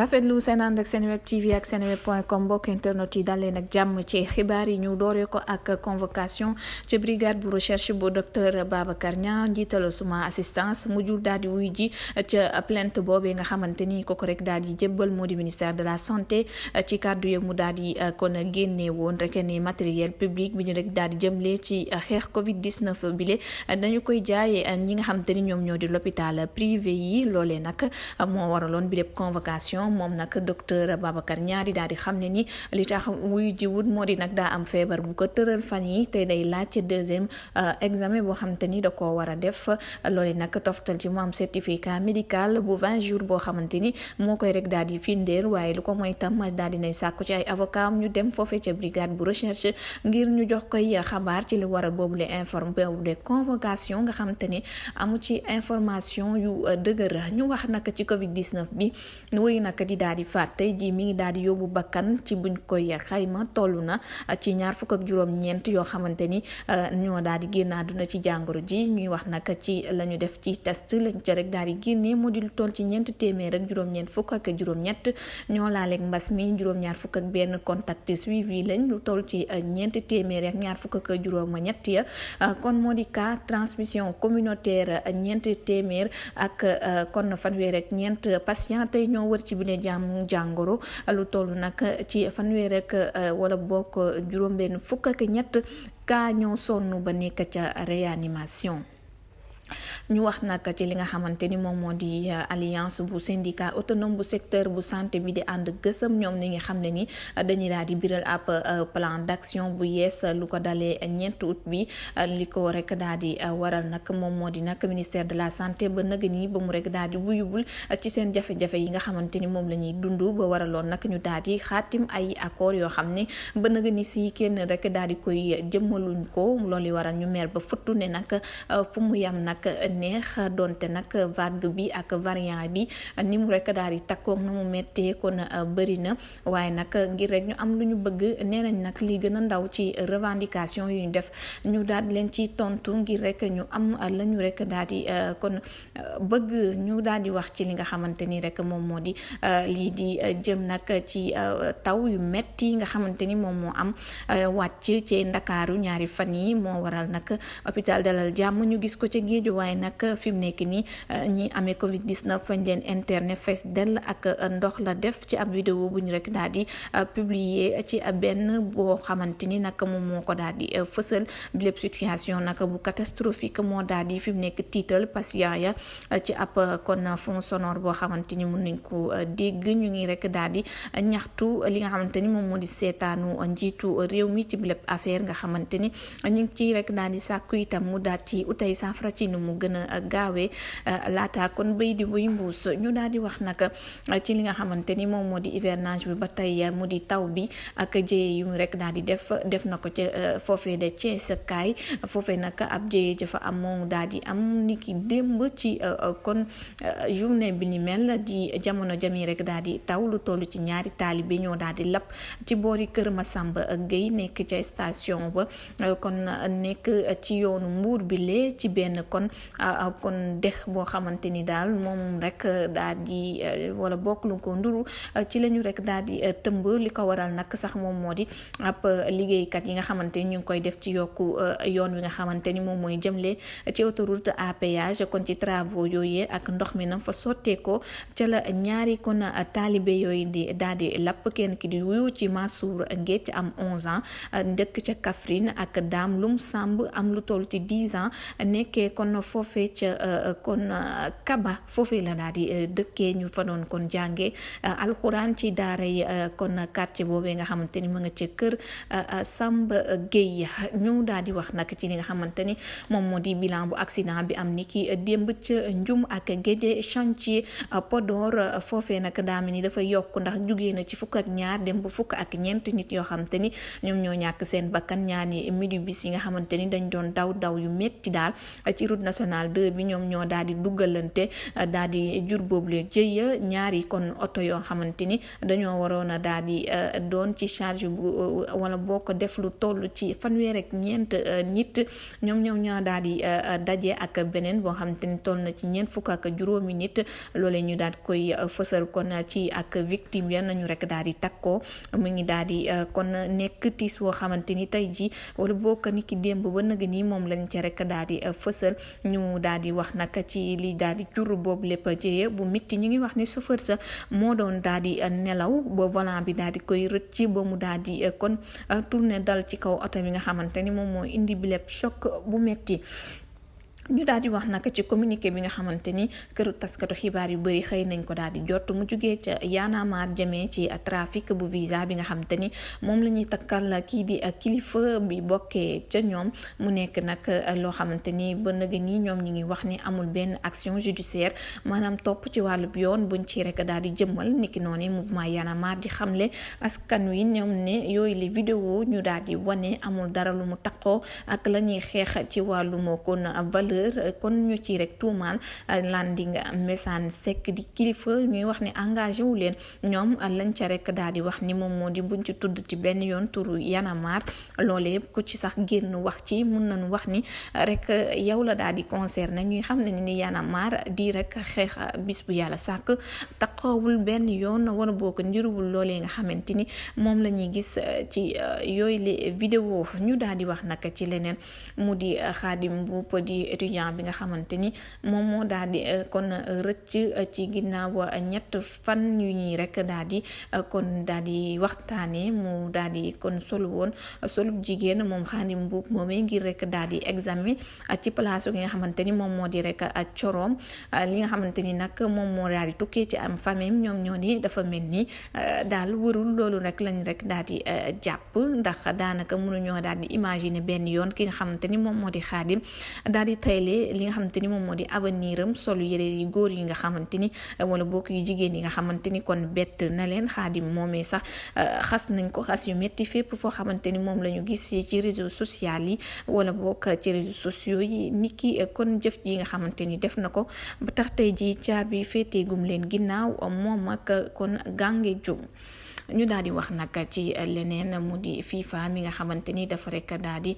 rafetlu seen ànd ak Seneweb TV ak seneweb.com mbokk internet yi dalee nag jàmm ci xibaar yi ñu dooree ko ak convocation ci brigade bu recherche bu Dr Babacar Niang njiital suma assistance mujjul daal di wuy ji ca plainte boobee nga xamante ni ko rek daal di jébbal moo di ministère de la santé ci kàddu yi mu daal di kon génne woon rek ni matériel public bi ñu rek daal di jëmlee ci xeex Covid 19 bile dañu koy jaayee ñi nga xamante ni ñoom ñoo di l'hôpital privé yi loolee nag moo waraloon bi lépp convocation. moom nag docteur Babacar Niang daal di xam ne ni li tax wuy jiwut moo di nag daa am feebar bu ko tëral fan yi te day laaj deuxième examen boo xamante ni da koo war a def loolu nag toftal ci mu am certificat médical bu 20 jours boo xamante ni moo koy rek daal di firndeel waaye lu ko mooy tam daal di nay sàkku ci ay avocat am ñu dem foofee ca brigade bu recherche ngir ñu jox koy xabaar ci li waral boobule boobule convocation nga xamante ni amu ci information yu dëgër ñu wax nag ci Covid 19 bi wéy nag di daal di faat tey jii mi ngi daal di yóbbu bakkan ci buñ koy xayma toll na ci 24 yoo xamante ni ñoo daal di génn àdduna ci jàngoro ji ñuy wax nag ci la ñu def ci test lañ ca rek daal di génnee moo di lu toll ci 400 ñoo laaleeg mbas mi benn contact suivi lañ lu toll ci 400 ya kon moo di cas transmission communautaire 400 ak kon fanweer ak patient tey ñoo wër ci bile jàngoro lu toll nag ci fanweer rek wala bokk juróom-benn fukk ak ñett kaa ñoo sonn ba nekk ca réanimation. ñu wax nag ci li nga xamante ni moom moo di alliance bu syndicat autonome bu secteur bu santé bi di ànd gësëm ñoom ni nga xam ne ni dañuy daal di biral ab plan d'action bu yees lu ko dalee 9 août bi li ko rek daal di waral nag moom moo di nag ministère de la santé ba nëg ni ba mu rek daal di wuyubul ci seen jafe-jafe yi nga xamante ni moom la ñuy dund ba waraloon nag ñu daal di xaatim ay accord yoo xam ne ba nëg ni si kenn rek daal di koy jëmmaluñ ko loolu waral ñu mer ba futtu ne nag fu mu yam nag neex donte nag vague bi ak variant bi ni mu rek daal di takkoog na mu méttee kon bëri na waaye nag ngir rek ñu am lu ñu bëgg nee nañ nag li gën a ndaw ci revendication yu ñu def ñu daal di leen ci tontu ngir rek ñu am la ñu rek daal di kon bëgg ñu daal di wax ci li nga xamante ni rek moom moo di lii di jëm nag ci taw yu metti nga xamante ni moom moo am wàcc ci Ndakaaru ñaari fan yi moo waral nag hôpital Dalal Jàmm ñu gis ko ca géeju waaye nag fi mu nekk nii ñi amee Covid 19 fañ leen internet fees dell ak ndox la def ci ab vidéo bu ñu rek daal di publier ci benn boo xamante ni nag moom moo ko daal di fësal bi lépp situation nag bu catastrophique moo daal di fi mu nekk tiital patient ya ci ab kon fond sonore boo xamante ni mun nañ ko dégg ñu ngi rek daal di ñaxtu li nga xamante ni moom moo di seetaanu njiitu réew mi ci bi lépp affaire nga xamante ni ñu ngi ci rek daal di sàkku itam mu daal ci utay saafara ci nu mu gën a gaawee laata kon béy di buy mbuus ñu daal di wax nag ci li nga xamante ni moom moo di hivernage bi ba tey mu di taw bi ak jëye yu mu rek daal di def na ko ca foofee de Thiès kaay foofee nag ab jëye jafa am moom daal di am niki démb ci kon journée bi ni mel di jamono jami rek daal di taw lu toll ci ñaari taalibe ñoo daal di lapp ci boori Kër Masamba Gueye nekk ca station ba kon nekk ci yoonu Mbuur bi lee ci benn kon dex boo xamante ni daal moom rek daal di wala bokk lu ko nduru ci lañu rek daal di tëmb li ko waral nag sax moom moo di ab liggéeykat yi nga xamante ni ñu ngi koy def ci yokku yoon wi nga xamante ni moom mooy jëmle ci autoroute à péage kon ci travaux yooyee ak ndox mi na fa sotteekoo ca la ñaari kon taalibe yooyu di daal di lapp kenn ki di wuyu ci Mansour Ngéej am 11 ans dëkk ca Kaffrine ak Dame Lum Samb am lu toll ci 10 ans nekkee kon foofee ca kon Kaba foofee la daal di dëkkee ñu fa doon kon jànge alxuraan ci daara yi kon quartier boobee nga xamante ni mu nga ca kër Samba Gueye ñu daal di wax nag ci li nga xamante ni moom moo di bilan bu accident bi am ni ki démb ca Njum ak Guédé chantier Podor foofee nag daa mel ni dafa yokk ndax jugee na ci fukk ak ñaar dem ba fukk ak ñeent nit yoo xamante ni ñoom ñoo ñàkk seen bakkan ñaani minibus yi nga xamante ni dañ doon daw yu metti daal ci route route nationale 2 bi ñoom ñoo daal di duggalante daal di jur boobule jëya ñaari kon oto yoo xamante ni dañoo waroon a daal di doon ci charge bu wala boo ko def lu toll ci fanweer ak ñeent nit ñoom ñoo daal di daje ak beneen boo xamante ni toll na ci ñeent fukk ak juróomi nit loolee ñu daal di koy fësal kon ci ak victime ya nañu rek daal di takkoo mu ngi daal di kon nekk tiis woo xamante ni tey ji wala bokk ni ki démb ba nëg nii moom lañ ca rek daal di fësal ñu daal di wax nag ci li daal di jur boobu lépp jëye bu mitti ñu ngi wax ni chauffeur sa moo doon daal di nelaw ba volant bi daal di koy rëcc ba mu daal di kon tourné dal ci kaw oto bi nga xamante ni moom moo indi bi lépp choc bu metti ñu daal di wax nag ci communiqué bi nga xamante ni këru taskatu xibaar yu bëri xëy nañ ko daal di jot mu jugee ca yaanamaar jëmee ci trafic bu visa bi nga xamante ni moom la ñuy takkal kii di kilifa bi bokkee ca ñoom mu nekk nag loo xamante ni ba nëg nii ñoom ñi ngi wax ni amul benn action judiciaire maanaam topp ci wàllub yoon buñ ci rek daal di jëmmal niki noonu mouvement yaanamaar di xamle askan wi ñoom ne yooyu les vidéo ñu daal di wane amul dara lu mu takkoo ak la ñuy xeex ci wàllum kon valeur kon ñu ci rek tuumaal Landing Messane Seck di kilifa ñuy wax ne engagé wu leen ñoom lañ ca rek daal di wax ni moom moo di buñ ci tudd ci benn yoon turu yanamar loolee yëpp ku ci sax génn wax ci mun nañu wax ni rek yow la daal di concerné ñuy xam ne ni yanamar di rek xeex bis bu yàlla sàkk taxawul benn yoon wala boo ko ndiruwul loolee nga xamante ni moom la ñuy gis ci yooyu les vidéo ñu daal di wax nag ci leneen mu di Xaadim Mbuup di étudiant bi nga xamante ni moom moo daal di kon rëcc ci ginnaaw ñett fan yu ñuy rek daal di kon daal di waxtaanee mu daal di kon solu woon solub jigéen moom Xaadim Mbuup moomee ngir rek daal di examen ci place gi nga xamante ni moom moo di rek coroom li nga xamante ni nag moom moo daal di tukkee ci am famille ñoom ñoo ni dafa mel ni daal wërul loolu rek lañ rek daal di jàpp ndax daanaka mënuñoo daal di imaginer benn yoon ki nga xamante ni moom moo di Xaadim daal di tayle li nga xamante ni moom moo di avenir am solu yére yi góor yi nga xamante ni wala bokk yu jigéen yi nga xamante ni kon bett na leen Xaadim moomee sax xas nañ ko xas yu métti fépp foo xamante ni moom la ñu gis ci réseaux sociaux yi wala bokk ci réseaux sociaux yi nit ki kon jëf ji nga xamante ni def na ko ba tax tey ji caabi féeteegum leen ginnaaw moom ak kon gànge jum ñu daal di wax nag ci leneen mu di FIFA mi nga xamante ni dafa rek daal di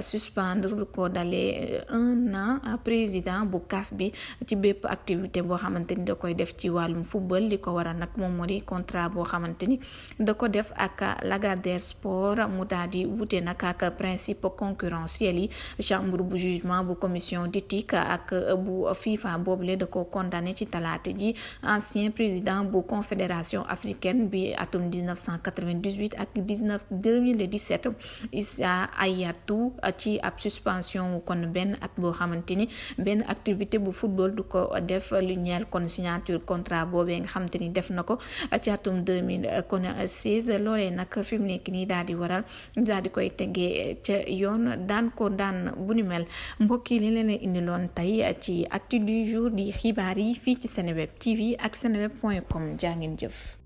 suspendre ko dalee 1 an président bu CAF bi ci bépp activité boo xamante ni da koy def ci wàllum football li ko waral nag moom moo di contrat boo xamante ni da ko def ak Lagardère Sport mu daal di wute nag ak principe concurrentiel yi chambre bu jugement bu commission d'éthique ak bu FIFA boobule da ko condamné ci talaata ji ancien président bu confédération africaine bi atum 1998 ak 2017 Issa Hayatou ci ab suspension kon benn at boo xamante ni benn activité bu football du ko def lu ñeel kon signature contrat boobee nga xamante ni def na ko ci atum 2016 loolee nag fi mu nekk nii daal di waral daal di koy tegee ca yoon daan ko daan bu ni mel mbokk yi li leen indiloon tey ci actu du jour di xibaar yi fii ci Seneweb TV ak seneweb.com jaa ngeen jëf.